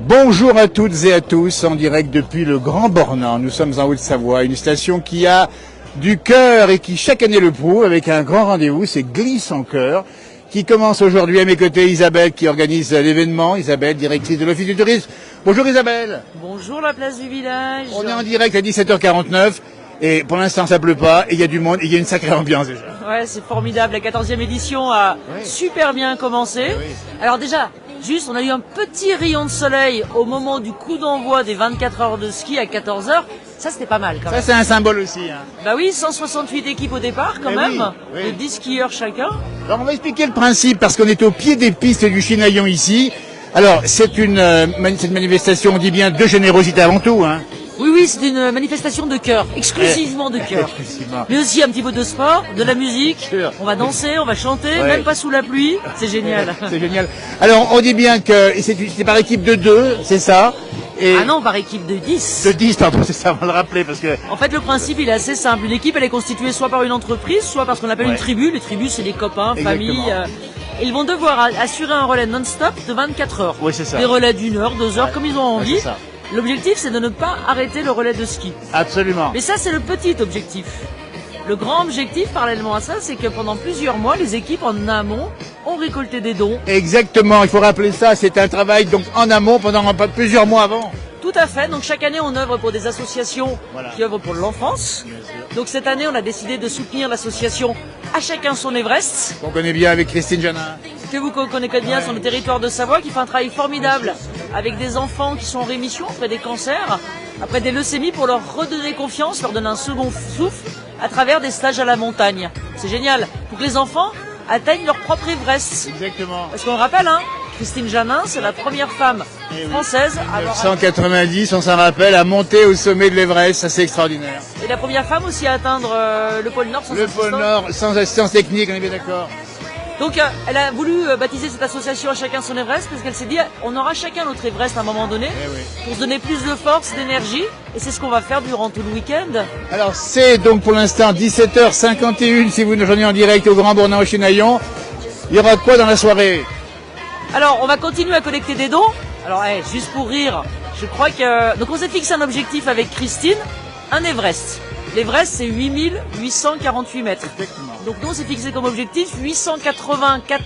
Bonjour à toutes et à tous, en direct depuis le Grand Bornand. Nous sommes en Haute-Savoie, une station qui a du cœur et qui chaque année le prouve avec un grand rendez-vous, c'est Glisse en Cœur, qui commence aujourd'hui. À mes côtés, Isabelle qui organise l'événement. Isabelle, directrice de l'Office du tourisme. Bonjour Isabelle. Bonjour la place du village. On est en direct à 17h49 et pour l'instant ça pleut pas et il y a du monde et il y a une sacrée ambiance déjà. Ouais, c'est formidable. La 14e édition a super bien commencé. Oui. Alors déjà, juste, on a eu un petit rayon de soleil au moment du coup d'envoi des 24 heures de ski à 14h. Ça, c'était pas mal quand même. Ça, c'est un symbole aussi. Hein. Bah oui, 168 équipes au départ quand même, oui. de 10 skieurs chacun. Alors on va expliquer le principe parce qu'on est au pied des pistes du Chinaillon ici. Alors c'est une manifestation, on dit bien, de générosité avant tout. Hein. Oui, c'est une manifestation de cœur, exclusivement de cœur. Mais aussi un petit peu de sport, de la musique. On va danser, on va chanter, même pas sous la pluie. C'est génial. C'est génial. Alors on dit bien que c'est par équipe de 2, c'est ça. Et ah non, par équipe de 10. De 10, pardon, c'est ça, on va le rappeler parce que... En fait, le principe, il est assez simple. Une équipe, elle est constituée soit par une entreprise, soit par ce qu'on appelle une tribu. Les tribus, c'est les copains, familles. Ils vont devoir assurer un relais non-stop de 24 heures. Oui, c'est ça. Des relais d'1 heure, 2 heures, comme ils ont envie. Ouais, c'est ça. L'objectif, c'est de ne pas arrêter le relais de ski. Absolument. Mais ça, c'est le petit objectif. Le grand objectif, parallèlement à ça, c'est que pendant plusieurs mois, les équipes en amont ont récolté des dons. Exactement, il faut rappeler ça, c'est un travail donc en amont pendant plusieurs mois avant. Tout à fait. Donc chaque année, on œuvre pour des associations qui œuvrent pour l'enfance. Donc cette année, on a décidé de soutenir l'association À chacun son Everest. On connaît bien avec Christine Janin. Que vous connaissez bien sur le territoire de Savoie, qui fait un travail formidable avec des enfants qui sont en rémission après des cancers, après des leucémies, pour leur redonner confiance, leur donner un second souffle à travers des stages à la montagne. C'est génial. Pour que les enfants atteignent leur propre Everest. Exactement. Parce qu'on le rappelle, hein, Christine Janin, c'est la première femme française à avoir... 1990, on s'en rappelle, à monter au sommet de l'Everest, ça c'est extraordinaire. Et la première femme aussi à atteindre le pôle Nord sans assistance. Le pôle Nord sans assistance technique, on est bien d'accord. Donc elle a voulu baptiser cette association À chacun son Everest parce qu'elle s'est dit on aura chacun notre Everest à un moment donné pour se donner plus de force, d'énergie, et c'est ce qu'on va faire durant tout le week-end. Alors c'est donc pour l'instant 17h51 si vous nous rejoignez en direct au Grand Bornand au Chinaillon. Il y aura quoi dans la soirée? Alors on va continuer à collecter des dons. Alors juste pour rire, je crois que... Donc on s'est fixé un objectif avec Christine, un Everest. L'Everest, c'est 8848 mètres. Donc nous, on s'est fixé comme objectif 884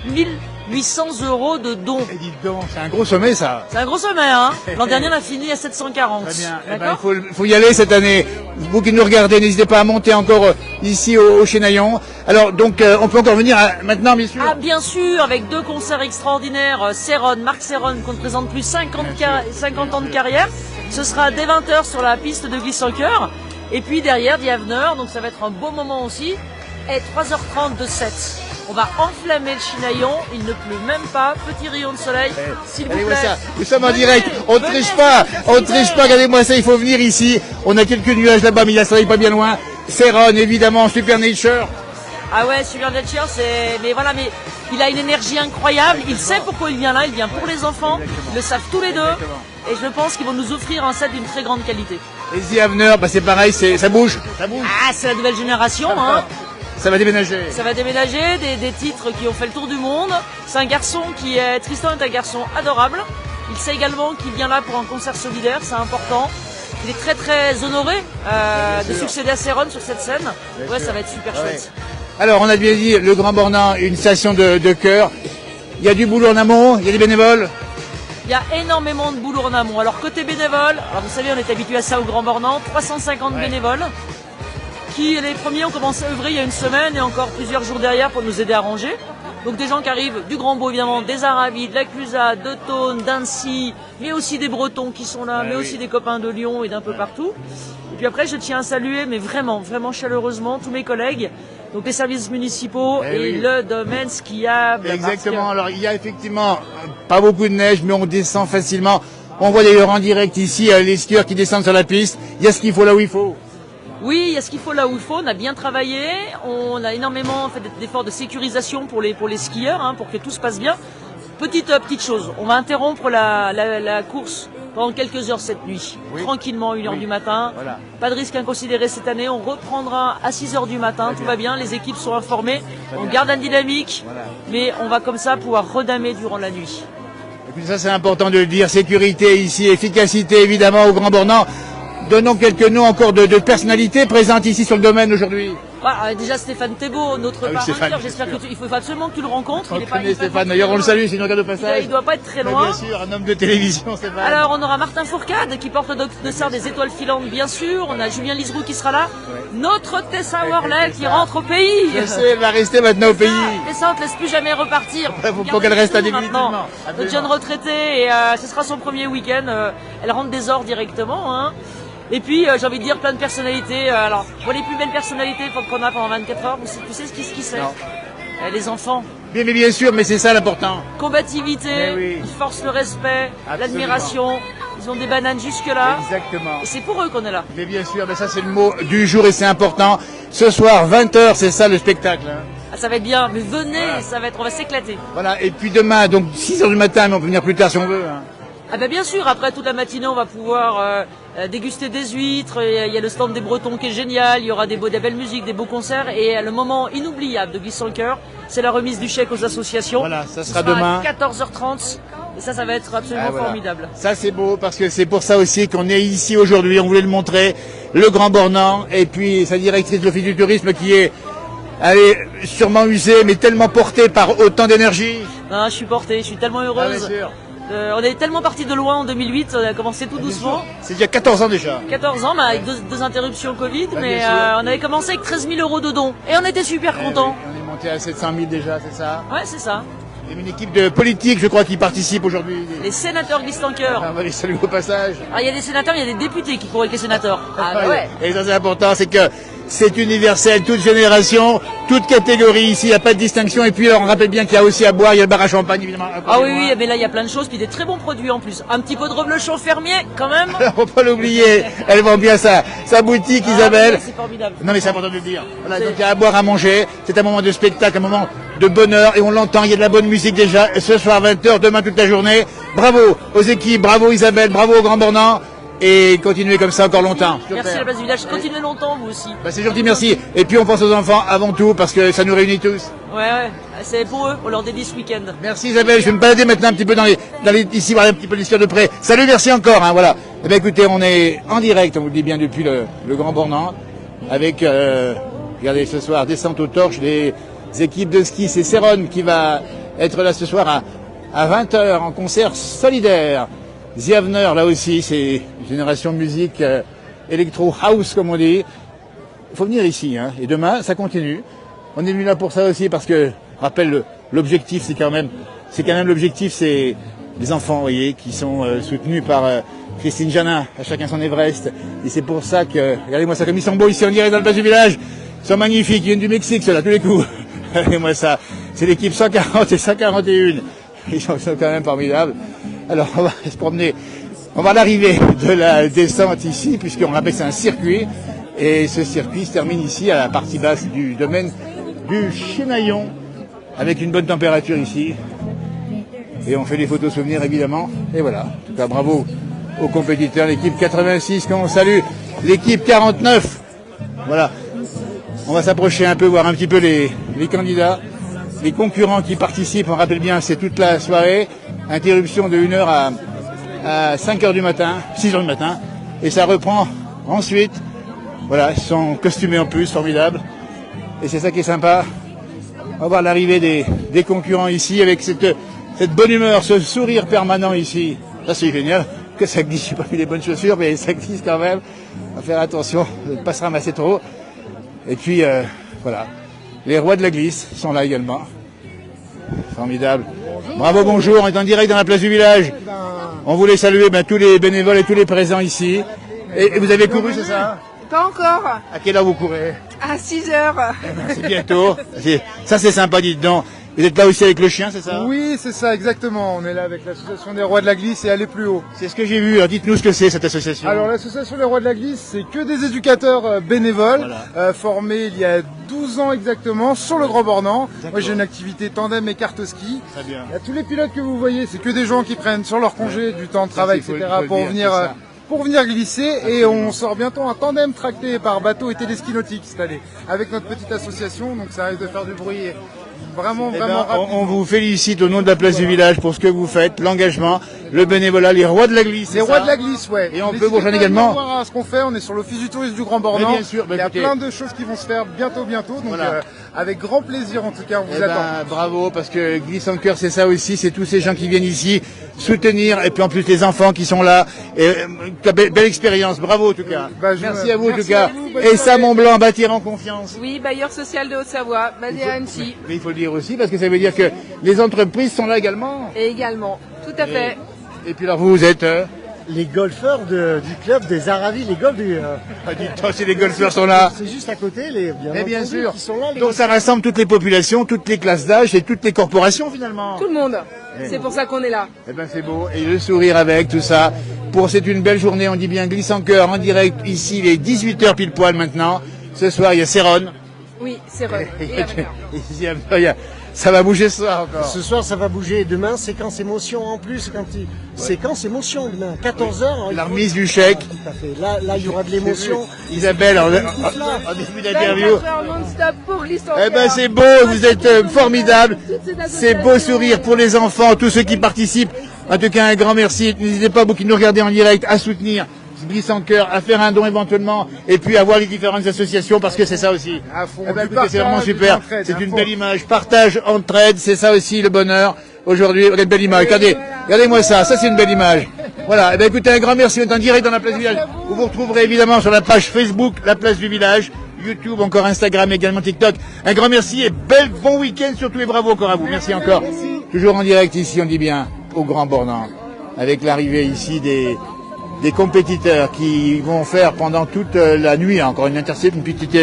800 € de dons. Et dites donc, c'est un gros sommet, ça. C'est un gros sommet, hein. L'an dernier, on a fini à 740. Très bien. D'accord. Il faut y aller cette année. Vous qui nous regardez, n'hésitez pas à monter encore ici au Chinaillon. Alors, donc, on peut encore venir maintenant, bien sûr. Ah, bien sûr, avec 2 concerts extraordinaires. Marc Serron, qu'on ne présente plus 50 ans de carrière. Ce sera dès 20h sur la piste de Glisse en Cœur. Et puis derrière, Diaveneur, donc ça va être un beau moment aussi. Et 3h30 de 7. On va enflammer le Chinaillon, il ne pleut même pas, petit rayon de soleil, s'il vous plaît. Ça. Nous sommes en direct, on ne triche pas, regardez-moi ça, il faut venir ici. On a quelques nuages là-bas, mais il y a soleil pas bien loin. Serron, évidemment, Super Nature. Ah ouais, Super Nature, mais voilà, mais il a une énergie incroyable, il sait pourquoi il vient là, il vient pour les enfants, ils le savent tous les deux. Et je pense qu'ils vont nous offrir un set d'une très grande qualité. Et Diaveneur, c'est pareil, ça bouge. Ah, c'est la nouvelle génération, hein. Ça va déménager. Ça va déménager, des titres qui ont fait le tour du monde. C'est un garçon Tristan est un garçon adorable. Il sait également qu'il vient là pour un concert solidaire, c'est important. Il est très très honoré de succéder à Serron sur cette scène. Ouais, ça va être super chouette. Alors, on a bien dit, le Grand Bornand, une station de cœur. Il y a du boulot en amont, il y a des bénévoles. Il y a énormément de boulot en amont. Alors côté bénévoles, alors vous savez, on est habitué à ça au Grand Bornand, 350 bénévoles, qui les premiers ont commencé à œuvrer il y a une semaine et encore plusieurs jours derrière pour nous aider à ranger. Donc des gens qui arrivent du Grand Beau évidemment, des Aravis, de la Clusaz, de Thônes, d'Annecy, mais aussi des Bretons qui sont là, mais aussi des copains de Lyon et d'un peu partout. Et puis après, je tiens à saluer, mais vraiment, vraiment chaleureusement, tous mes collègues, donc les services municipaux et le domaine skiable. Exactement, alors il y a effectivement pas beaucoup de neige, mais on descend facilement. On voit d'ailleurs en direct ici les skieurs qui descendent sur la piste. Il y a ce qu'il faut là où il faut. Oui, il y a ce qu'il faut là où il faut, on a bien travaillé, on a énormément fait d'efforts de sécurisation pour les skieurs, hein, pour que tout se passe bien. Petite chose, on va interrompre la course pendant quelques heures cette nuit, tranquillement, 1h du matin. Voilà. Pas de risque inconsidéré cette année, on reprendra à 6h du matin, tout va bien, les équipes sont informées, on garde la dynamique, mais on va comme ça pouvoir redamer durant la nuit. Et puis ça c'est important de le dire, sécurité ici, efficacité évidemment au Grand Bornand. Donnons quelques noms encore de personnalités présentes ici sur le domaine aujourd'hui. Bah, déjà Stéphane Thébault, notre parrain, j'espère qu'il faut absolument que tu le rencontres. On connaît Stéphane, d'ailleurs on le salue, c'est une regarde au passage. Il doit pas être très loin. Bien sûr, un homme de télévision Stéphane. Alors on aura Martin Fourcade qui porte le dossard des étoiles filantes bien sûr, on a Julien Liseroux qui sera là, notre Tessa Worley qui rentre au pays. Je sais, elle va rester maintenant au pays. Tessa, on ne te laisse plus jamais repartir. Faut qu'elle reste à définitivement. Notre jeune retraitée, et ce sera son premier week-end, elle rentre des ors directement. Hein. Et puis j'ai envie de dire plein de personnalités. Alors, bon, les plus belles personnalités qu'on a pendant 24 heures, tu sais ce qui c'est les enfants. Bien, mais bien sûr, mais c'est ça l'important. Combativité, oui. Ils forcent le respect, l'admiration. Ils ont des bananes jusque-là. Exactement. Et c'est pour eux qu'on est là. Mais bien sûr, mais ça c'est le mot du jour et c'est important. Ce soir, 20h, c'est ça le spectacle. Hein. Ah, ça va être bien, mais venez, voilà. On va s'éclater. Voilà, et puis demain, donc 6h du matin, mais on peut venir plus tard si on veut. Hein. Ah ben bien sûr, après toute la matinée, on va pouvoir déguster des huîtres, il y a le stand des Bretons qui est génial, il y aura de la belle musique, des beaux concerts, et le moment inoubliable de Glisse sans le cœur, c'est la remise du chèque aux associations. Voilà, ça sera demain. À 14h30, et ça va être absolument formidable. Ça c'est beau, parce que c'est pour ça aussi qu'on est ici aujourd'hui, on voulait le montrer, le Grand Bornand, et puis sa directrice de l'Office du Tourisme qui est... Elle est sûrement usée, mais tellement portée par autant d'énergie. Non, je suis portée, je suis tellement heureuse. Ah, bien sûr. On est tellement parti de loin en 2008, on a commencé tout doucement. C'est il y a 14 ans déjà. 14 ans, avec deux interruptions Covid, mais on avait commencé avec 13 000 € de dons. Et on était super contents. Oui, on est monté à 700 000 déjà, c'est ça? Ouais, c'est ça. Il y a une équipe de politiques, je crois, qui participe aujourd'hui. Les sénateurs Glisse en cœur. On va les saluer au passage. Ah, il y a des sénateurs, il y a des députés qui courent avec les sénateurs. Ah, ouais. Et ça c'est important, c'est que c'est universel, toute génération, toute catégorie ici, il n'y a pas de distinction. Et puis on rappelle bien qu'il y a aussi à boire, il y a le bar à champagne évidemment. Ah oui, oui, mais là il y a plein de choses, puis des très bons produits en plus. Un petit pot de reblochon fermier quand même. Faut pas l'oublier, elle vend bien sa boutique Isabelle. C'est formidable. Non mais c'est important de le dire. Voilà, donc il y a à boire, à manger, c'est un moment de spectacle, un moment de bonheur et on l'entend, il y a de la bonne musique déjà. Ce soir 20h, demain toute la journée. Bravo aux équipes, bravo Isabelle, bravo au Grand Bornand. Et continuez comme ça encore longtemps. Merci à la place du village, continuez longtemps vous aussi. Bah, c'est gentil, merci. Et puis on pense aux enfants avant tout parce que ça nous réunit tous. Ouais, c'est pour eux, on leur dédie ce week-end. Merci Isabelle, je vais me balader maintenant un petit peu ici, voir un petit peu l'histoire de près. Salut, merci encore, hein, voilà. Eh bien écoutez, on est en direct, on vous le dit bien depuis le Grand Bornand, avec, regardez ce soir, descente aux torches, les équipes de ski, c'est Céron qui va être là ce soir à 20h en concert solidaire. Ziavner, là aussi, c'est génération musique électro house, comme on dit. Il faut venir ici, hein. Et demain, ça continue. On est venu là pour ça aussi, parce que, rappelle, l'objectif, c'est quand même l'objectif, c'est les enfants, vous voyez, qui sont soutenus par Christine Janin, à chacun son Everest. Et c'est pour ça que, regardez-moi ça, comme ils sont beaux ici, on dirait dans le bas du village. Ils sont magnifiques, ils viennent du Mexique, ceux-là, tous les coups. Regardez-moi ça. C'est l'équipe 140 et 141. Ils sont quand même formidables. Alors, on va se promener. On va à l'arrivée de la descente ici, puisqu'on rappelle que c'est un circuit. Et ce circuit se termine ici, à la partie basse du domaine du Chénaillon, avec une bonne température ici. Et on fait des photos souvenirs, évidemment. Et voilà. En tout cas, bravo aux compétiteurs. L'équipe 86, qu'on salue. L'équipe 49. Voilà. On va s'approcher un peu, voir un petit peu les candidats. Les concurrents qui participent, on rappelle bien, c'est toute la soirée. Interruption de 1h à 5h du matin, 6h du matin. Et ça reprend ensuite. Voilà, ils sont costumés en plus, formidable. Et c'est ça qui est sympa. On va voir l'arrivée des concurrents ici avec cette bonne humeur, ce sourire permanent ici. Ça c'est génial. Que ça glisse, j'ai pas mis les bonnes chaussures, mais ça glisse quand même. On va faire attention de ne pas se ramasser trop. Et puis, voilà. Les rois de la glisse sont là également. Formidable. Bonjour. Bravo, bonjour. On est en direct dans la place du village. On voulait saluer tous les bénévoles et tous les présents ici. Et vous avez couru, c'est ça? Pas encore. À quelle heure vous courez? À 6 heures. C'est bientôt. Ça, c'est sympa, dites donc. Vous êtes là aussi avec le chien, c'est ça? Oui, c'est ça, exactement. On est là avec l'association des Rois de la Glisse et aller plus haut. C'est ce que j'ai vu. Alors dites-nous ce que c'est, cette association. Alors l'association des Rois de la Glisse, c'est que des éducateurs bénévoles, voilà. Formés il y a 12 ans exactement sur le Grand Bornand. Moi j'ai une activité tandem et carte ski. Très bien. Tous les pilotes que vous voyez, c'est que des gens qui prennent sur leur congé du temps de travail, etc. pour venir glisser. Absolument. Et on sort bientôt un tandem tracté par bateau et téléski nautique cette année avec notre petite association. Donc ça risque de faire du bruit vraiment, Eh vraiment ben, rapidement. on vous félicite au nom de la place du village pour ce que vous faites, l'engagement, le bénévolat, les rois de la glisse. Les rois de la glisse, ouais. Et on peut N'hésitez vous rejoindre pas à venir également. voir ce qu'on fait, on est sur l'office du tourisme du Grand Bornand. Mais bien sûr, bah il y a écoutez. plein de choses qui vont se faire bientôt, donc Voilà. avec grand plaisir en tout cas, on vous Eh attend. ben, bravo, parce que Glisse en cœur, c'est ça aussi, c'est tous ces gens qui viennent ici soutenir, et puis en plus les enfants qui sont là. Et, belle expérience, bravo en tout cas. Bah, merci à vous en tout merci cas. à vous, bonne Et ça, soirée. Mont Blanc, bâtir en confiance. Oui, bailleur social de Haute-Savoie, basé à Annecy. Mais il faut le dire aussi, parce que ça veut dire que les entreprises sont là également. Et également, tout à fait. Et puis alors vous êtes... Les golfeurs du club des Aravis, les golfs du. dites-moi si les golfeurs sont là. C'est juste à côté, Mais bien entendu, sûr. qui sont là, les Donc ça rassemble toutes les populations, toutes les classes d'âge et toutes les corporations finalement. Tout le monde. C'est pour ça qu'on est là. Eh ben c'est beau. Et le sourire avec tout ça. C'est une belle journée, on dit bien Glisse en cœur en direct ici, il est 18h pile poil maintenant. Ce soir il y a Céron. Oui, c'est vrai. Ici, ça va bouger ce soir encore. Ce soir, ça va bouger. Demain, séquence émotion en plus. Séquence émotion demain, 14h. La remise du chèque. Tout à fait. Là, il y aura de l'émotion. Isabelle, en début d'interview. Non-stop pour l'histoire. Eh ben c'est beau, vous êtes formidables. C'est beau sourire pour les enfants, tous ceux qui participent. En tout cas, un grand merci. N'hésitez pas, vous qui nous regardez en direct, à soutenir Glisse en cœur, à faire un don éventuellement, et puis à voir les différentes associations, parce que c'est ça aussi. À fond, Eh ben, du écoutez, c'est vraiment partage, super. de l'entraide, C'est à une fond. belle image. Partage, entraide, c'est ça aussi le bonheur. Aujourd'hui, regardez, belle image. Regardez-moi ça. Ça, c'est une belle image. Voilà. Eh ben, écoutez, un grand merci. On est en direct dans la place du village. Vous retrouverez évidemment sur la page Facebook, la place du village, YouTube, encore Instagram, également TikTok. Un grand merci et bon week-end surtout et bravo encore à vous. Merci encore. Toujours en direct ici, on dit bien, au Grand Bornand, avec l'arrivée ici des compétiteurs qui vont faire pendant toute la nuit, encore une petite,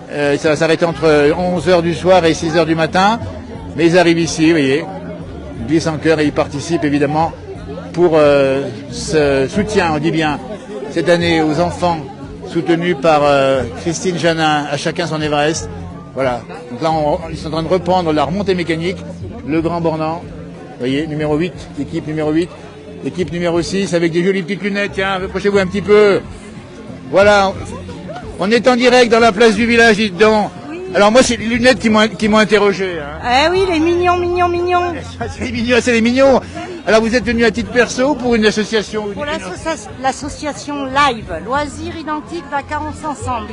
ça va s'arrêter entre 11h du soir et 6h du matin, mais ils arrivent ici, vous voyez, ils glissent en cœur et ils participent évidemment pour ce soutien, on dit bien, cette année aux enfants soutenus par Christine Janin, à chacun son Everest. Voilà, donc là ils sont en train de reprendre la remontée mécanique, le Grand Bornand, vous voyez, numéro 8, équipe numéro 8. Équipe numéro 6 avec des jolies petites lunettes, tiens, approchez-vous un petit peu. Voilà, on est en direct dans la place du village, dites donc. Alors moi, c'est les lunettes qui m'ont interrogé. Hein. Eh oui, les mignons. C'est les mignons. Alors vous êtes venu à titre perso ou pour une association? Pour l'association Live, Loisirs Identiques Vacances Ensemble,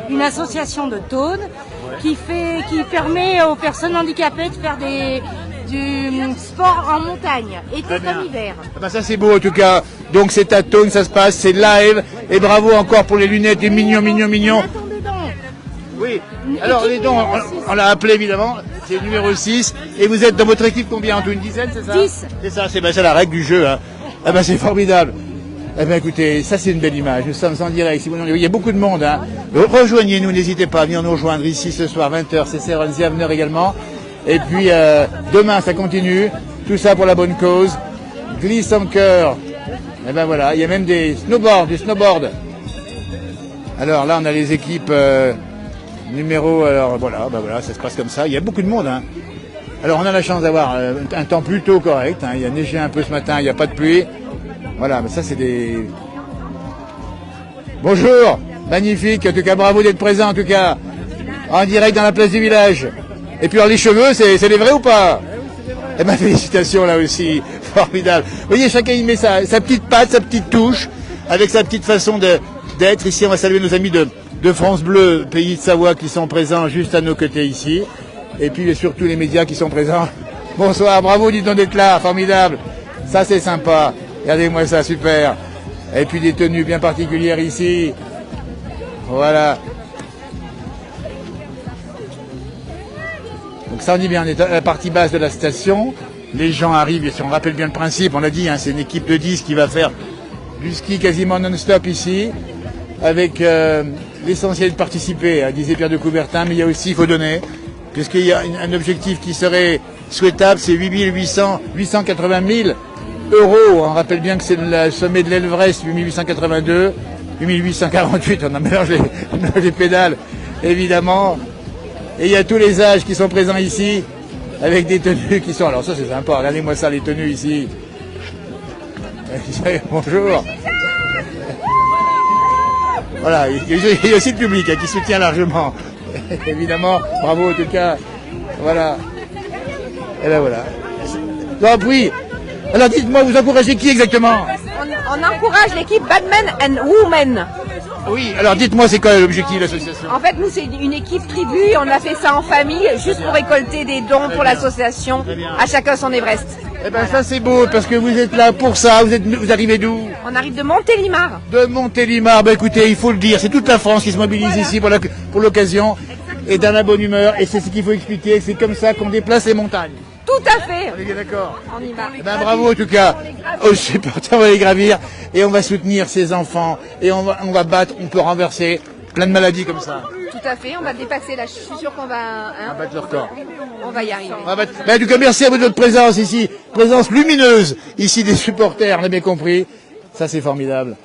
une association de Thônes qui permet aux personnes handicapées de faire du sport en montagne, été comme hiver. Ah ben ça c'est beau en tout cas. Donc c'est à Thônes, ça se passe, c'est live. Et bravo encore pour les lunettes, les mignons. Attendez donc. Oui, alors les dons, on l'a appelé évidemment, c'est le numéro 6. Et vous êtes dans votre équipe combien en tout, une dizaine, c'est ça? 10. C'est ça, c'est la règle du jeu. Hein. Ah ben c'est formidable. Eh ben écoutez, ça c'est une belle image, nous sommes en direct. Si vous... Il y a beaucoup de monde. Hein. Rejoignez-nous, n'hésitez pas à venir nous rejoindre ici ce soir, 20h, c'est Céron Ziavner également. Et puis demain ça continue, tout ça pour la bonne cause. Glisse en cœur. Et ben voilà, il y a même du snowboard. Alors là on a les équipes alors voilà, ça se passe comme ça. Il y a beaucoup de monde. Hein. Alors on a la chance d'avoir un temps plutôt correct. Hein. Il y a neigé un peu ce matin, il n'y a pas de pluie. Voilà, mais ça c'est des... Bonjour, magnifique, en tout cas bravo d'être présent en tout cas. En direct dans la place du village. Et puis alors les cheveux, c'est les vrais ou pas? Eh ben félicitations là aussi, formidable. Vous voyez, chacun y met sa petite patte, sa petite touche, avec sa petite façon d'être. Ici on va saluer nos amis de France Bleu, pays de Savoie, qui sont présents juste à nos côtés ici. Et puis surtout les médias qui sont présents. Bonsoir, bravo, dites donc d'être là, formidable. Ça c'est sympa. Regardez-moi ça, super. Et puis des tenues bien particulières ici. Voilà. Donc ça on dit bien, on est à la partie basse de la station. Les gens arrivent, et si on rappelle bien le principe, on l'a dit, hein, c'est une équipe de 10 qui va faire du ski quasiment non-stop ici. Avec l'essentiel de participer, disait Pierre de Coubertin, mais il y a aussi, il faut donner, puisqu'il y a un objectif qui serait souhaitable, c'est 880 000 euros. On rappelle bien que c'est le sommet de l'Everest, 8882, 8848, on a mélangé les pédales, évidemment. Et il y a tous les âges qui sont présents ici, avec des tenues qui sont... Alors ça c'est sympa, regardez-moi ça, les tenues ici. Bonjour. Voilà, il y a aussi le public qui soutient largement. Évidemment, bravo en tout cas. Voilà. Et ben voilà. Donc oui. Alors dites-moi, vous encouragez qui exactement? On encourage l'équipe Batman and Women. Oui, alors dites-moi, c'est quoi l'objectif de l'association? En fait, nous, c'est une équipe tribu. On a fait ça en famille, juste pour récolter des dons pour l'association. À chacun son Everest. Eh ben ça c'est beau, parce que vous êtes là pour ça. Vous arrivez d'où? On arrive de Montélimar. De Montélimar. Ben écoutez, il faut le dire, c'est toute la France qui se mobilise ici pour l'occasion, et dans la bonne humeur. Et c'est ce qu'il faut expliquer, c'est comme ça qu'on déplace les montagnes. Tout à fait. On est bien d'accord. On y va. Eh ben, bravo en tout cas aux supporters, on va les gravir et on va soutenir ces enfants et on va battre, on peut renverser plein de maladies comme ça. Tout à fait. On va dépasser là. Je suis sûre qu'on va. On va battre le record. On va y arriver. Ben, en tout cas, merci à vous de votre présence ici, présence lumineuse ici des supporters, on a bien compris. Ça c'est formidable.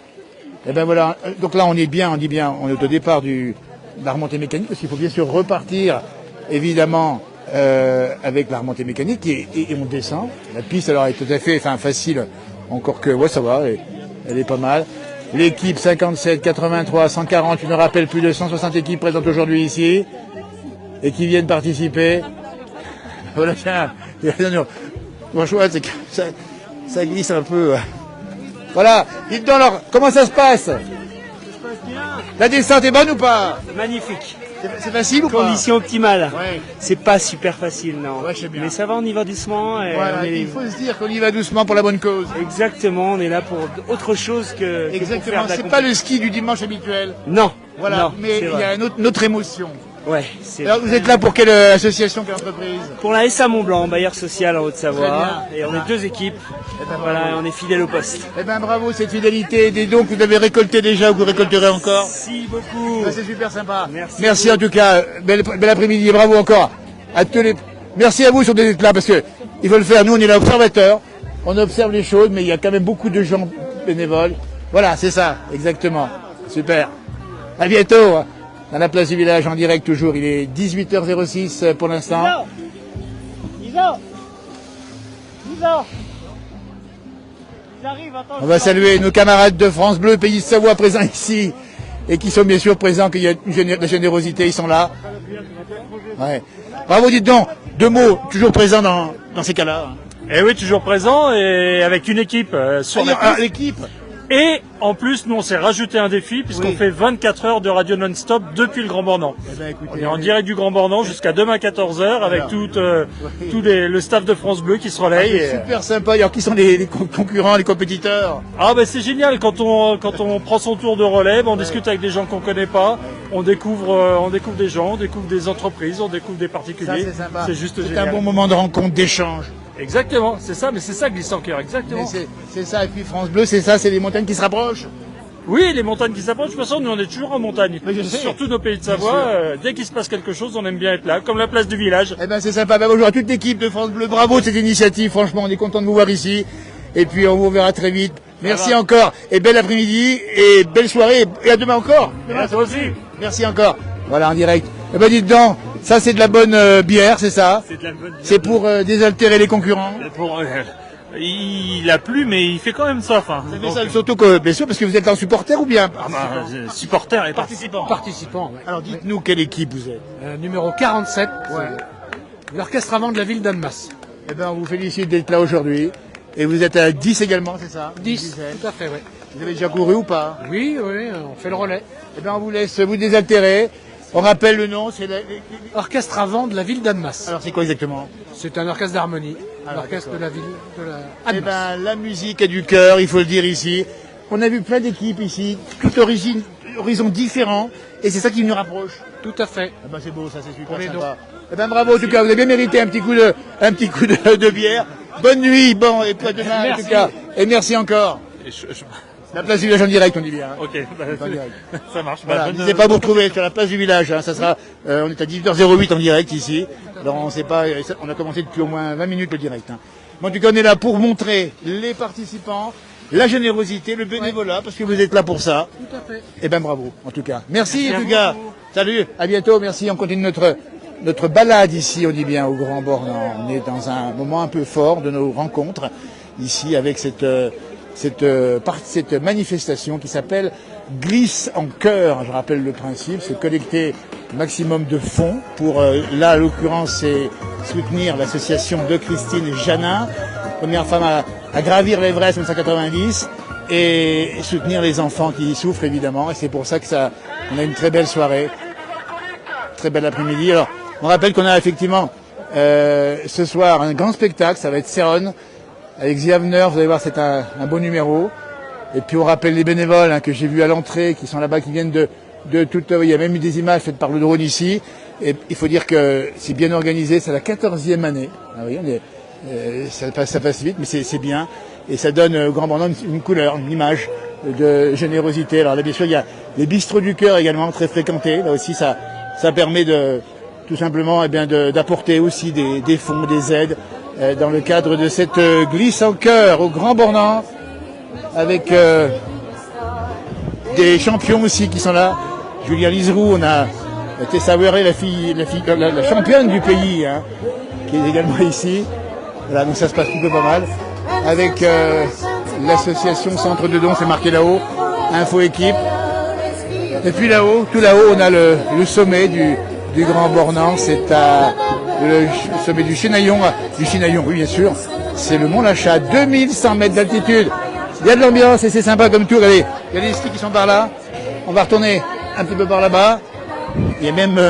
Et ben voilà, donc là on est bien, on est au départ de la remontée mécanique parce qu'il faut bien sûr repartir évidemment. Avec la remontée mécanique et on descend. La piste alors est tout à fait facile, encore que ouais ça va, elle est pas mal. L'équipe 57, 83, 140, je ne rappelle plus de 160 équipes présentes aujourd'hui ici et qui viennent participer. Voilà, tiens, franchement c'est que ça glisse un peu. Voilà, dites donc alors, comment ça se passe? Ça se passe bien. La descente est bonne ou pas? Magnifique. C'est facile ou pas? Conditions optimales. Ouais. C'est pas super facile, non. Ouais, je sais bien. Mais ça va, on y va doucement. Et voilà, il faut se dire qu'on y va doucement pour la bonne cause. Exactement, on est là pour autre chose que exactement, c'est pas le ski du dimanche habituel. Non. Voilà, non, mais il y a une autre émotion. Ouais, alors vous êtes là pour quelle association, quelle entreprise? Pour la SA Mont-Blanc, bailleur social en Très Haute-Savoie. bien. Et on est deux équipes. Eh ben, voilà, on est fidèles au poste. Eh ben bravo, cette fidélité, des dons que vous avez récoltés déjà ou que vous récolterez encore. Merci beaucoup. C'est super sympa. Merci en tout cas, bel après-midi et bravo encore à tous les. Merci à vous sur d'être là parce que il faut le faire. Nous on est là observateurs, on observe les choses, mais il y a quand même beaucoup de gens bénévoles. Voilà, c'est ça, exactement. Super. À bientôt. Dans la place du village en direct toujours, il est 18h06 pour l'instant. On va saluer nos camarades de France Bleu, Pays de Savoie présents ici et qui sont bien sûr présents, qu'il y a de la générosité, ils sont là. Ouais. Bravo, dites donc, deux mots, toujours présents dans ces cas-là. Eh oui, toujours présent et avec une équipe sur la piste. L'équipe. Et en plus, nous on s'est rajouté un défi puisqu'on fait 24 heures de radio non-stop depuis le Grand Bornand. Eh ben, écoutez, on est en direct du Grand Bornand jusqu'à demain 14h avec tout le staff de France Bleu qui se relaye. C'est super sympa. Alors qui sont les concurrents, les compétiteurs? Ah ben c'est génial quand on prend son tour de relais, on discute avec des gens qu'on connaît pas, on découvre des gens, on découvre des entreprises, on découvre des particuliers. Ça, c'est sympa. C'est juste C'est génial. un bon moment de rencontre, d'échange. Exactement, c'est ça, mais c'est ça Glisse en cœur, exactement. C'est ça, et puis France Bleu, c'est ça, c'est les montagnes qui se rapprochent. Oui, les montagnes qui s'approchent, de toute façon, nous on est toujours en montagne. Mais je sais. Surtout nos pays de Savoie, dès qu'il se passe quelque chose, on aime bien être là, comme la place du village. Eh ben c'est sympa, bonjour à toute l'équipe de France Bleu, bravo de cette initiative, franchement on est content de vous voir ici, et puis on vous verra très vite. Merci encore, et bel après-midi, et belle soirée, et à demain encore. Et à toi aussi. Merci encore. Voilà, en direct. Eh ben dites donc, ça c'est de la bonne bière, c'est ça? C'est de la bonne bière. C'est pour désaltérer les concurrents. Il a plu, mais il fait quand même soif. Hein. Mais ça, surtout que, bien sûr, parce que vous êtes un supporter ou bien supporter et participant. Participant, ouais. Alors dites-nous quelle équipe vous êtes. Numéro 47, l'orchestre avant de la ville d'Annemasse. Eh ben on vous félicite d'être là aujourd'hui. Et vous êtes à 10 également, c'est ça? 10, tout à fait, oui. Vous avez déjà couru ou pas? Oui, on fait le relais. Eh bien, on vous laisse vous désaltérer. On rappelle le nom, c'est Orchestre avant de la ville d'Annemasse. Alors, c'est quoi exactement? C'est un orchestre d'harmonie, l'orchestre de la ville de la Eh ben, la musique a du cœur, il faut le dire ici. On a vu plein d'équipes ici, toutes horizons différents, et c'est ça qui nous rapproche. Tout à fait. Eh ben, c'est beau, ça, c'est super On est sympa. Eh ben, bravo, en tout cas, vous avez bien mérité un petit coup de bière. Bonne nuit, bon, et puis à demain, en tout cas. Et merci encore. La place du village en direct, on dit bien. Ok, ça marche. Voilà, n'hésitez pas à vous retrouver sur la place du village. Hein, ça sera, on est à 18h08 en direct ici. Alors on sait pas, on a commencé depuis au moins 20 minutes le direct. Hein. Mais en tout cas, on est là pour montrer les participants, la générosité, le bénévolat, parce que vous êtes là pour ça. Tout à fait. Et ben bravo, en tout cas. Merci en tout cas. Salut, à bientôt, merci. On continue notre balade ici, on dit bien, au Grand Bornand. On est dans un moment un peu fort de nos rencontres ici avec cette manifestation qui s'appelle Glisse en cœur. Je rappelle le principe, c'est collecter maximum de fonds pour, là, à l'occurrence, c'est soutenir l'association de Christine Janin, première femme à gravir l'Everest en 1990, et soutenir les enfants qui y souffrent, évidemment. Et c'est pour ça que on a une très belle soirée, très belle après-midi. Alors, on rappelle qu'on a effectivement ce soir un grand spectacle, ça va être Céron, avec The Avener, vous allez voir, c'est un beau numéro. Et puis on rappelle les bénévoles que j'ai vus à l'entrée, qui sont là-bas, qui viennent de toute... Il y a même eu des images faites par le drone ici. Et il faut dire que c'est bien organisé, c'est la 14e année. Ah oui, ça passe vite, mais c'est bien. Et ça donne au Grand Bornand une couleur, une image de générosité. Alors là, bien sûr, il y a les bistrots du cœur également, très fréquentés. Là aussi, ça permet tout simplement d'apporter aussi des fonds, des aides dans le cadre de cette glisse en cœur au Grand Bornand, avec des champions aussi qui sont là. Julia Liseroux, on a Tessa Wéré, la championne du pays, qui est également ici. Voilà, donc ça se passe plutôt pas mal. Avec l'association Centre de Dons, c'est marqué là-haut, Info Équipe. Et puis là-haut, tout là-haut, on a le sommet du Grand Bornand, c'est le sommet du Chinaillon, oui bien sûr, c'est le Mont Lachat, 2100 mètres d'altitude. Il y a de l'ambiance et c'est sympa comme tout. Regardez, il y a des skis qui sont par là, on va retourner un petit peu par là-bas. Il y a même,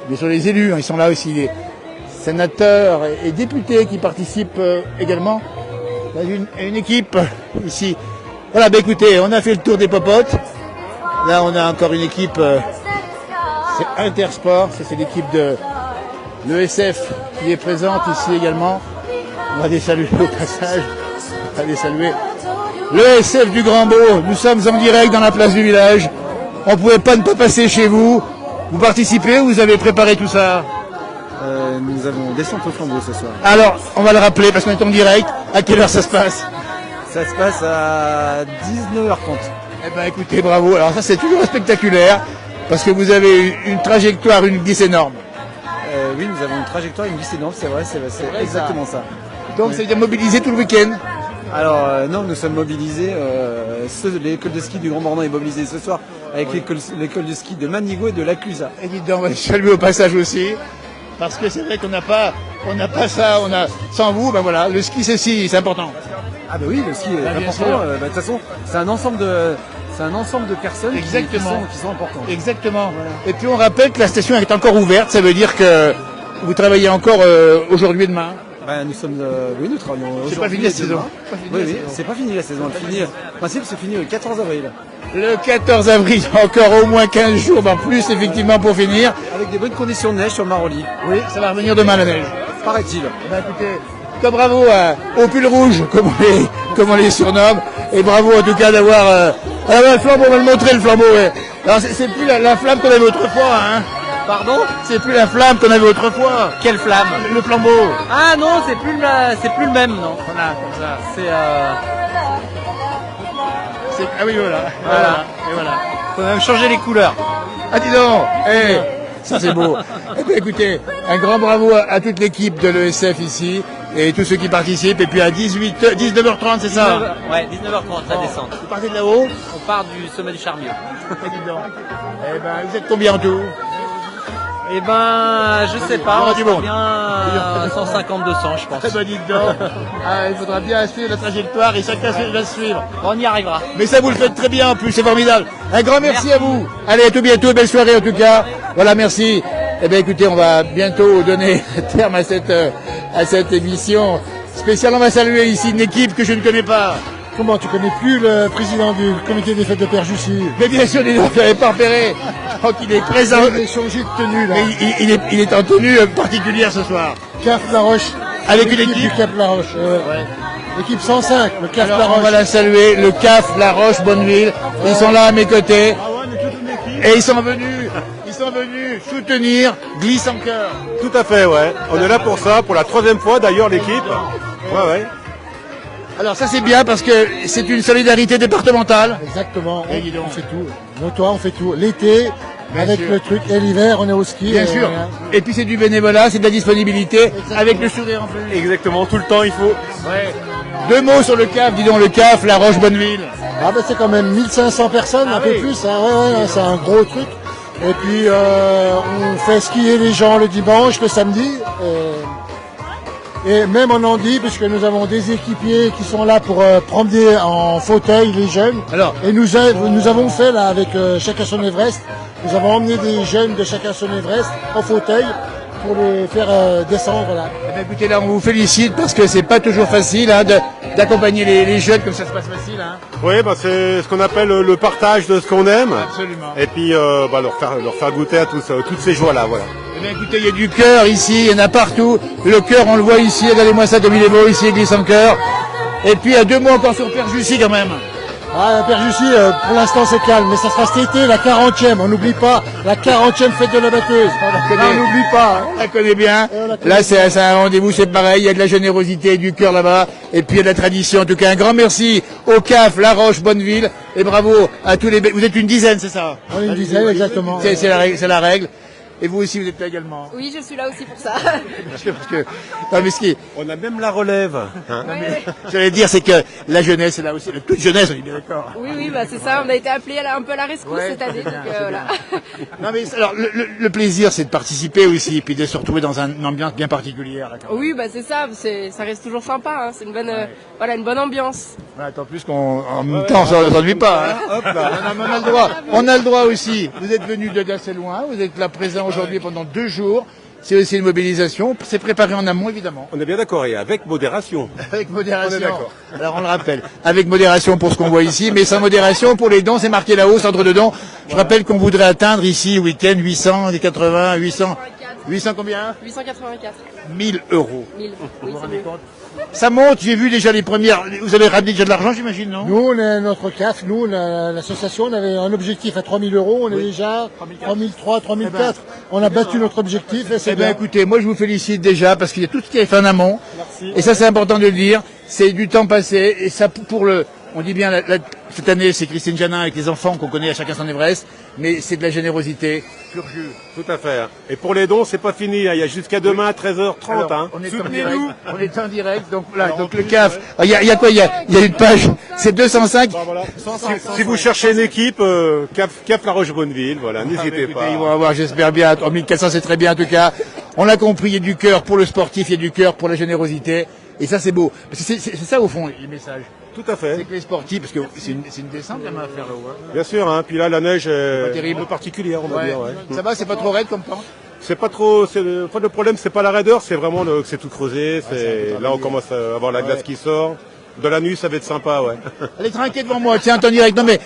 bien sûr, les élus, ils sont là aussi, les sénateurs et députés qui participent également. Il y a une équipe ici. Voilà, écoutez, on a fait le tour des popotes. Là, on a encore une équipe, c'est Intersport, c'est l'équipe de l'ESF qui est présente ici également. On va les saluer au passage. On va les saluer. L'ESF du Grand Beau, nous sommes en direct dans la place du village. On ne pouvait pas ne pas passer chez vous. Vous participez ou vous avez préparé tout ça? Nous avons descente au flambeau ce soir. Alors, on va le rappeler parce qu'on est en direct. À quelle heure ça se passe? Ça se passe à 19h30. Eh ben écoutez, bravo. Alors ça c'est toujours spectaculaire parce que vous avez une trajectoire, une glisse énorme. Oui, nous avons une trajectoire, une glisse énorme, c'est vrai, c'est exactement ça. Donc ça veut dire mobilisé tout le week-end? Alors non, nous sommes mobilisés, l'école de ski du Grand Bornand est mobilisée ce soir avec l'école de ski de Manigo et de l'Aclusa. Évidemment, on va les saluer au passage aussi, parce que c'est vrai qu'on n'a pas ça, sans vous, ben voilà, le ski c'est important. Ah ben oui, le ski est important, de toute façon, c'est un ensemble de personnes qui sont importantes. Exactement. Voilà. Et puis on rappelle que la station est encore ouverte, ça veut dire que vous travaillez encore aujourd'hui et demain. Ben, oui, nous travaillons aujourd'hui. C'est pas fini la saison. Oui, c'est pas fini la saison. En principe, c'est fini le 14 avril. Le 14 avril, encore au moins 15 jours, en plus, effectivement, pour finir. Avec des bonnes conditions de neige sur le Maroli. Oui, ça va revenir demain la neige. Paraît-il. Ben, écoutez, bravo au pull rouge, comme on les surnomme. Et bravo en tout cas d'avoir... le flambeau, on va le montrer le flambeau. Ouais. Alors c'est plus la flamme qu'on avait autrefois, hein. Pardon? C'est plus la flamme qu'on avait autrefois. Quelle flamme? Le flambeau. Ah non, c'est plus le même, non. Voilà, comme ça. Ah oui, voilà. Et voilà. Faut même changer les couleurs. Ah dis donc, ça c'est beau. Eh bien, écoutez, un grand bravo à toute l'équipe de l'ESF ici et tous ceux qui participent. Et puis à 19h30, c'est ça? Ouais, 19h30 la descente. Vous partez de là-haut? On part du sommet du Charmieux. Eh ben, vous êtes combien en tout? Eh ben, je sais pas, on sera bien 150-200, je pense. Eh ben, dites donc. Il faudra bien suivre la trajectoire et chacun va suivre. On y arrivera. Mais ça, vous le faites très bien en plus, c'est formidable. Un grand merci à vous. Allez, à tout bientôt, belle soirée en tout cas. Voilà, merci. Eh bien, écoutez, on va bientôt donner terme à cette émission spéciale. On va saluer ici une équipe que je ne connais pas. Comment, tu connais plus le président du comité des fêtes de Père Jussy? Mais bien sûr, je n'avais pas repéré. Je crois qu'il est présent. Il est changé de tenue, là. Mais il est en tenue particulière ce soir. CAF La Roche. Avec une équipe du CAF La Roche. L'équipe 105, le CAF La Roche. On va la saluer, le CAF La Roche Bonneville. Ils sont là à mes côtés. Et ils sont venus soutenir Glisse en cœur. Tout à fait, ouais. On est là pour ça, pour la 3e fois d'ailleurs l'équipe. Ouais. Alors ça c'est bien parce que c'est une solidarité départementale. Exactement, on fait tout. Toi, on fait tout. L'été, avec sûr. le truc, et l'hiver, on est au ski. Bien sûr. Et puis c'est du bénévolat, c'est de la disponibilité, exactement. Avec le sourire en plus. Exactement, tout le temps il faut. Ouais. 2 mots sur le CAF, dis donc le CAF, La Roche Bonneville. Ah ben c'est quand même 1500 personnes, un peu plus. Hein. Ouais, c'est un gros truc. Et puis on fait skier les gens le dimanche, le samedi. Et même en Andy, puisque nous avons des équipiers qui sont là pour promener en fauteuil les jeunes. Alors, et nous avons fait là avec Chacun son Everest, nous avons emmené des jeunes de Chacun son Everest en fauteuil pour les faire descendre là. Eh bien, écoutez, là on vous félicite parce que c'est pas toujours facile hein, d'accompagner les jeunes comme ça se passe facile. Hein. Oui, bah, c'est ce qu'on appelle le partage de ce qu'on aime. Absolument. Et puis bah, leur faire goûter à toutes ces joies-là. Voilà. Eh bien, écoutez, il y a du cœur ici, il y en a partout. Le cœur, on le voit ici, regardez-moi ça comme il est beau ici, glisse en cœur. Et puis, deux mots encore sur Père Jussi quand même. Ah, Père Jussi, pour l'instant c'est calme, mais ça sera cet été la 40e, on n'oublie pas, la 40e fête de la batteuse. On n'oublie pas. On la connaît bien. Là, c'est un rendez-vous, c'est pareil, il y a de la générosité et du cœur là-bas. Et puis, il y a de la tradition. En tout cas, un grand merci au CAF, La Roche, Bonneville. Et bravo à tous les... Vous êtes une dizaine, c'est ça? On est une dizaine, exactement. C'est la règle. Et vous aussi, vous êtes là également. Oui, je suis là aussi pour ça. Non, mais on a même la relève. Hein. J'allais dire, c'est que la jeunesse est là aussi, toute jeunesse, on est bien d'accord. Oui, bah c'est ça, on a été appelés un peu à la rescousse cette année, donc voilà. Non, mais alors, le plaisir, c'est de participer aussi, et puis de se retrouver dans une ambiance bien particulière. Là, oui, bah c'est ça, ça reste toujours sympa, hein. C'est une bonne, une bonne ambiance. Ouais, tant plus qu'en même temps, on s'ennuie pas. Hein. Hop là, on a le droit. On a le droit aussi. Vous êtes venus d'assez loin, vous êtes là présents aujourd'hui pendant 2 jours. C'est aussi une mobilisation. C'est préparé en amont, évidemment. On est bien d'accord, et avec modération. Avec modération. On est d'accord. Alors on le rappelle, avec modération pour ce qu'on voit ici, mais sans modération pour les dons. C'est marqué là-haut, centre de dons. Je rappelle qu'on voudrait atteindre ici, week-end, 880, 800 combien 884. 1000 euros. 1000, oui, vous rendez compte? Ça monte, j'ai vu déjà les premières. Vous avez ramené déjà de l'argent, j'imagine, non? Nous, on est notre CAF, nous, l'association, on avait un objectif à 3 000 euros, on est déjà 3003, 3004. On a battu notre objectif et c'est bien. Écoutez, moi je vous félicite déjà parce qu'il y a tout ce qui est fait en amont. Merci. Et ça, c'est important de le dire. C'est du temps passé et ça on dit bien, cette année, c'est Christine Janin avec les enfants qu'on connaît à Chacun son Everest, mais c'est de la générosité pur jus. Tout à fait. Et pour les dons, c'est pas fini. Hein. Il y a jusqu'à demain à 13h30. Alors, hein. On est en direct. Donc là, donc le CAF. Il y a quoi? Il y a une page. C'est 205. Bah, voilà. Si vous cherchez une équipe, CAF La Roche Bonneville, voilà, n'hésitez pas. Ils vont avoir, j'espère bien, 3400, c'est très bien en tout cas. On l'a compris, il y a du cœur pour le sportif, il y a du cœur pour la générosité. Et ça, c'est beau. Parce que c'est ça, au fond, les messages. Tout à fait. C'est que les sportifs, parce que c'est une descente quand même à faire là-haut. Hein. Bien sûr, hein. Puis là, la neige est terrible. un peu particulière, on va dire. Ouais. Ça va, c'est pas trop raide comme pente? C'est pas trop. Le problème, c'est pas la raideur, c'est vraiment que c'est tout creusé. Là, on commence à avoir la glace qui sort. De la nuit, ça va être sympa, ouais. Allez, tranquille devant moi, tiens, en direct. Non, mais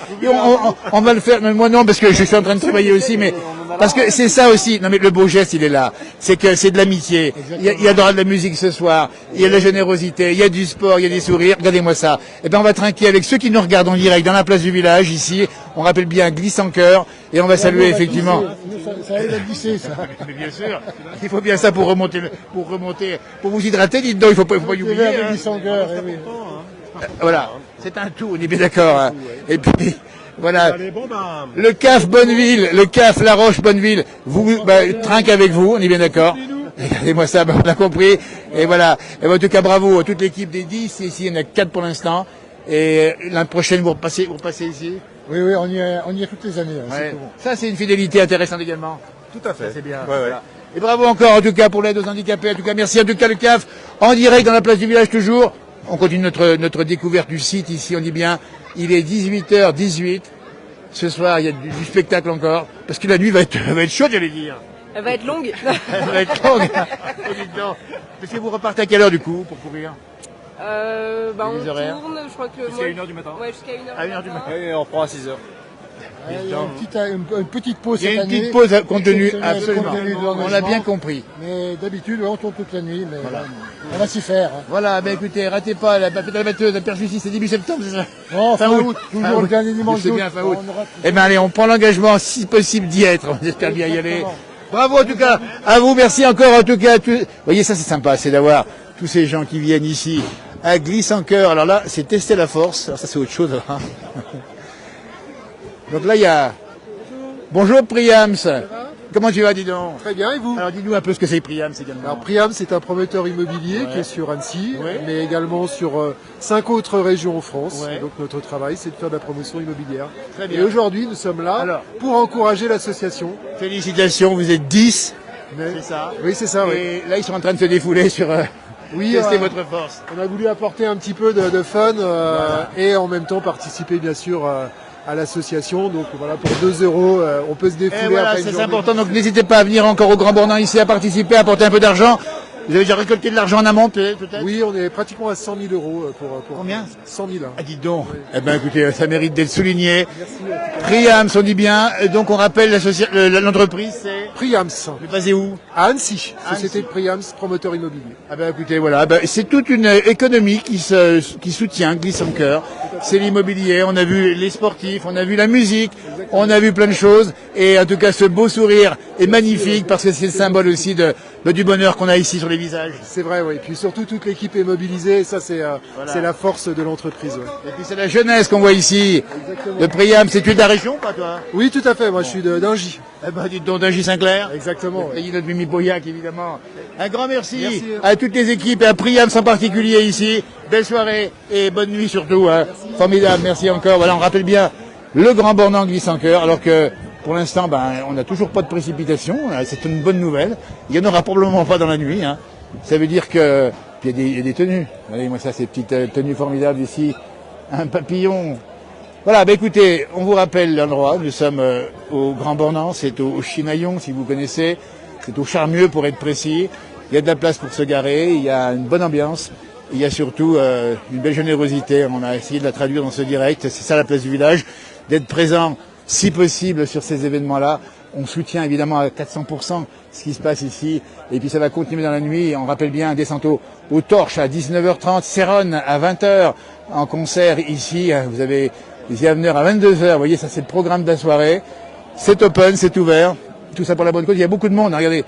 on va le faire. Mais moi, non, parce que je suis en train de travailler aussi, mais parce que c'est ça aussi. Non, mais le beau geste, il est là. C'est que c'est de l'amitié. Il y a de la musique ce soir. Il y a de la générosité. Il y a du sport. Il y a des sourires. Regardez-moi ça. Et ben, on va trinquer avec ceux qui nous regardent en direct dans la place du village, ici. On rappelle bien Glisse en cœur. Et on va saluer, effectivement. Ça aide à glisser, ça. Mais bien sûr. Il faut bien ça pour remonter, pour vous hydrater, dites donc. Il faut pas y oublier. Glisse en cœur, oui. Voilà, c'est un tout, on est bien d'accord. Hein. Et puis, voilà, le CAF Bonneville, le CAF La Roche Bonneville, trinque avec vous, on est bien d'accord. Regardez-moi ça, on a compris. Et voilà, et en tout cas, bravo à toute l'équipe des 10, ici, il y en a 4 pour l'instant. Et l'année prochaine, vous repassez ici? Oui, on y est toutes les années. Hein, ouais. Ça, c'est une fidélité intéressante également. Tout à fait. Ça, c'est bien. Ouais, voilà. ouais. Et bravo encore, en tout cas, pour l'aide aux handicapés. En tout cas, merci en tout cas le CAF, en direct dans la place du village toujours. On continue notre découverte du site ici, on dit bien, il est 18h18. Ce soir, il y a du spectacle encore, parce que la nuit va être chaude, j'allais dire. Elle va être longue. Elle va être longue. Est-ce que vous repartez à quelle heure du coup, pour courir? On tourne, je crois que... Jusqu'à 1h du matin. Ouais, jusqu'à 1h. À 1h du matin. Et on reprend à 6h. Il y a une petite pause cette année. Il y a une petite pause contenue, absolument. On l'a bien compris. Mais d'habitude, on tourne toute la nuit, mais voilà. On va s'y faire. Hein. Voilà, ben écoutez, ratez pas la fête de la batteuse, la Père Jussi, c'est début septembre, c'est ça? Non, fin août, toujours le dernier dimanche d'août. C'est bien, fin août. Eh ben allez, on prend l'engagement, si possible, d'y être. On espère bien y aller. Bravo en tout cas, à vous, merci encore en tout cas. Vous voyez, ça c'est sympa, c'est d'avoir tous ces gens qui viennent ici à Glisse en cœur. Alors là, c'est tester la force. Alors ça c'est autre chose. Hein. Donc là, il y a... Bonjour Priams. Comment tu vas, dis donc? Très bien, et vous? Alors dis-nous un peu ce que c'est Priams également. Alors Priams, c'est un promoteur immobilier qui est sur Annecy, mais également sur 5 autres régions en France. Et donc notre travail, c'est de faire de la promotion immobilière. Très bien. Et aujourd'hui, nous sommes là pour encourager l'association. Félicitations, vous êtes 10. C'est ça? Oui, c'est ça. Et là, ils sont en train de se défouler sur tester votre force. On a voulu apporter un petit peu de fun et en même temps participer bien sûr à l'association. Donc voilà, pour 2 €, on peut se défouler. Et voilà, après une c'est journée. important. Donc n'hésitez pas à venir encore au Grand Bornand ici, à participer, à apporter un peu d'argent. Vous avez déjà récolté de l'argent en amont, peut-être? Oui, on est pratiquement à 100 000 € pour combien? 100 000. Ah, dites donc. Eh ben, écoutez, ça mérite d'être souligné. Priams, on dit bien. Donc, on rappelle l'entreprise, c'est Priams. Mais basé où? À Annecy. Société de Priams, promoteur immobilier. Ah ben, écoutez, voilà. Ben, c'est toute une économie qui soutient Glisse en cœur. C'est l'immobilier. On a vu les sportifs, on a vu la musique, on a vu plein de choses. Et en tout cas, ce beau sourire est magnifique parce que c'est le symbole aussi du bonheur qu'on a ici sur les visages. C'est vrai, oui. Et puis surtout, toute l'équipe est mobilisée. Et ça, c'est la force de l'entreprise. Ouais. Et puis c'est la jeunesse qu'on voit ici. Exactement. Le Priams, c'est tu de la région, pas toi? Oui, tout à fait. Moi, je suis d'Ingy. Eh ben, dites donc d'Ingy Saint-Clair. Exactement. Le pays de notre Mimi Boyac, évidemment. Un grand merci à toutes les équipes et à Priams en particulier ici. Belle soirée et bonne nuit surtout. Hein. Formidable, merci encore. Voilà, on rappelle bien le Grand Bornand Glisse en cœur, alors que pour l'instant, on n'a toujours pas de précipitation. C'est une bonne nouvelle. Il n'y en aura probablement pas dans la nuit. Hein. Ça veut dire que il y a des tenues. Regardez, moi ça, ces petites tenues formidables ici. Un papillon. Voilà, écoutez, on vous rappelle l'endroit. Nous sommes au Grand Bornand, c'est au Chinaillon, si vous connaissez. C'est au Charmieux, pour être précis. Il y a de la place pour se garer, il y a une bonne ambiance. Il y a surtout une belle générosité. On a essayé de la traduire dans ce direct. C'est ça la place du village. D'être présent, si possible, sur ces événements-là. On soutient évidemment à 400% ce qui se passe ici. Et puis ça va continuer dans la nuit. On rappelle bien descente aux Torches à 19h30, Céronne à 20h en concert ici. Vous avez les Yaveneurs à 22h. Vous voyez, ça c'est le programme de la soirée. C'est open, c'est ouvert. Tout ça pour la bonne cause. Il y a beaucoup de monde. Regardez,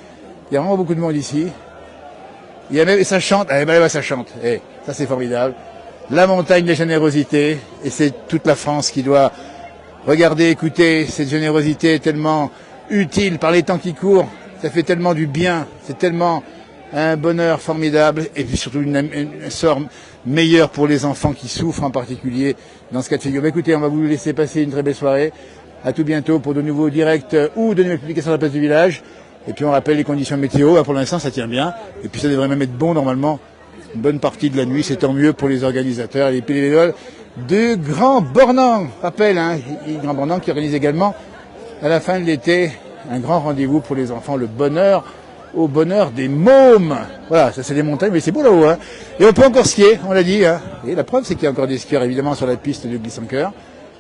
il y a vraiment beaucoup de monde ici. Il y a même, et ça chante. Eh ben, ça chante. Et ça c'est formidable. La montagne de générosité. Et c'est toute la France qui doit regarder, écouter cette générosité tellement utile par les temps qui courent. Ça fait tellement du bien. C'est tellement un bonheur formidable. Et puis surtout un sort meilleur pour les enfants qui souffrent en particulier dans ce cas de figure. Mais écoutez, on va vous laisser passer une très belle soirée. À tout bientôt pour de nouveaux directs ou de nouvelles publications de la place du village. Et puis on rappelle les conditions météo. Pour l'instant, ça tient bien. Et puis ça devrait même être bon normalement. Une bonne partie de la nuit, c'est tant mieux pour les organisateurs et les bénévoles de Grand Bornand. Rappel, Grand Bornand qui organise également à la fin de l'été un grand rendez-vous pour les enfants, le bonheur au bonheur des mômes. Voilà, ça c'est des montagnes, mais c'est beau là-haut. Hein. Et on peut encore skier, on l'a dit. Hein. Et la preuve, c'est qu'il y a encore des skieurs évidemment sur la piste de Glisse en cœur.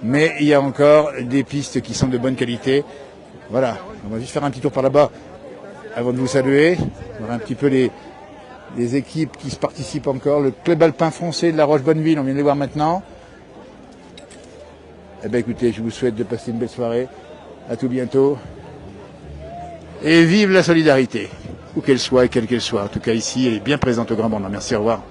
Mais il y a encore des pistes qui sont de bonne qualité. Voilà, on va juste faire un petit tour par là-bas avant de vous saluer. On verra un petit peu les équipes qui se participent encore. Le club alpin français de la Roche-Bonneville, on vient de les voir maintenant. Eh bien écoutez, je vous souhaite de passer une belle soirée. À tout bientôt. Et vive la solidarité, où qu'elle soit et quelle qu'elle soit. En tout cas ici, elle est bien présente au Grand Bornand. Merci, au revoir.